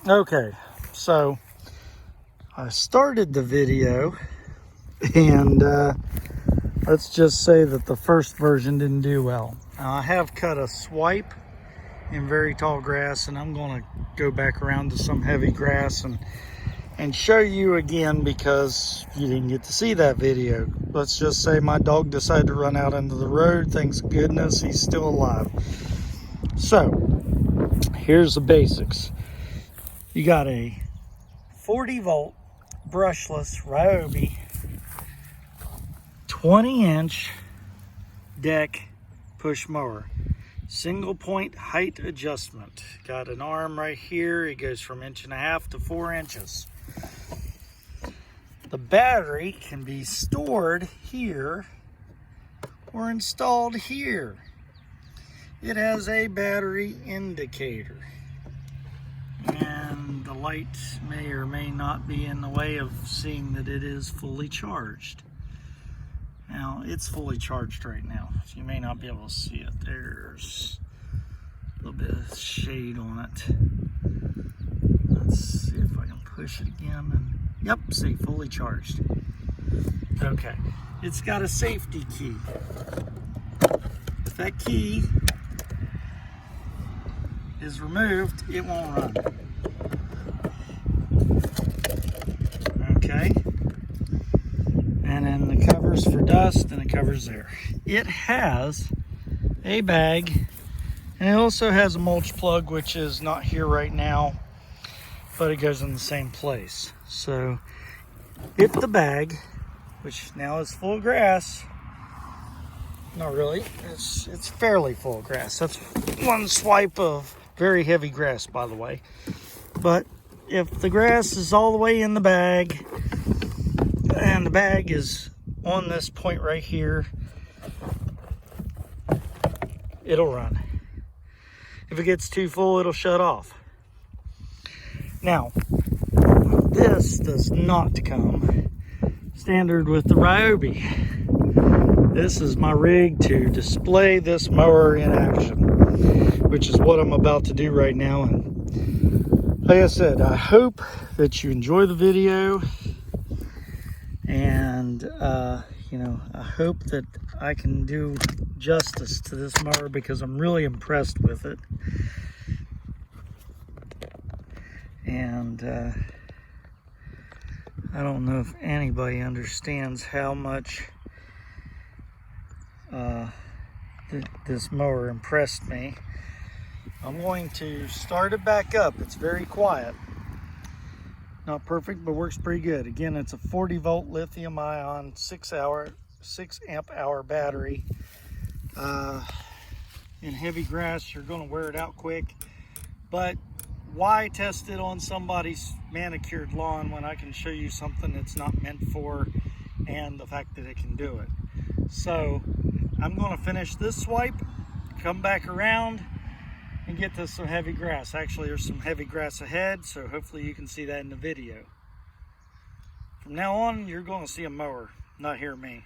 Okay, so I started the video and let's just say that the first version didn't do well. Now, I have cut a swipe in very tall grass, and I'm going to go back around to some heavy grass and show you again, because you didn't get to see that video. Let's just say my dog decided to run out into the road. Thank goodness he's still alive. So here's the basics. You got a 40 volt brushless Ryobi 20-inch deck push mower, single point height adjustment. Got an arm right here. It goes from 1.5 inches to 4 inches. The battery can be stored here or installed here. It has a battery indicator, and the light may or may not be in the way of seeing that it is fully charged. Now, it's fully charged right now, so you may not be able to see it. There's a little bit of shade on it. Let's see if I can push it again. And yep, see, fully charged. Okay, it's got a safety key. If that key is removed, it won't run. Okay, and then the covers for dust, and the covers there. It has a bag, and it also has a mulch plug, which is not here right now, but it goes in the same place. So if the bag, which now is full of grass, not really, it's fairly full of grass. That's one swipe of very heavy grass, by the way. But if the grass is all the way in the bag, and the bag is on this point right here, it'll run. If it gets too full, it'll shut off. Now, this does not come standard with the Ryobi. This is my rig to display this mower in action, which is what I'm about to do right now. And like I said, I hope that you enjoy the video, and I hope that I can do justice to this mower, because I'm really impressed with it. And I don't know if anybody understands how much this mower impressed me. I'm going to start it back up. It's very quiet. Not perfect, but works pretty good. Again, it's a 40 volt lithium ion 6 amp hour battery. In heavy grass, you're going to wear it out quick, but why test it on somebody's manicured lawn when I can show you something it's not meant for, and the fact that it can do it? So I'm going to finish this swipe, come back around, and get to some heavy grass. Actually, there's some heavy grass ahead, so hopefully you can see that in the video. From now on, you're going to see a mower, not hear me.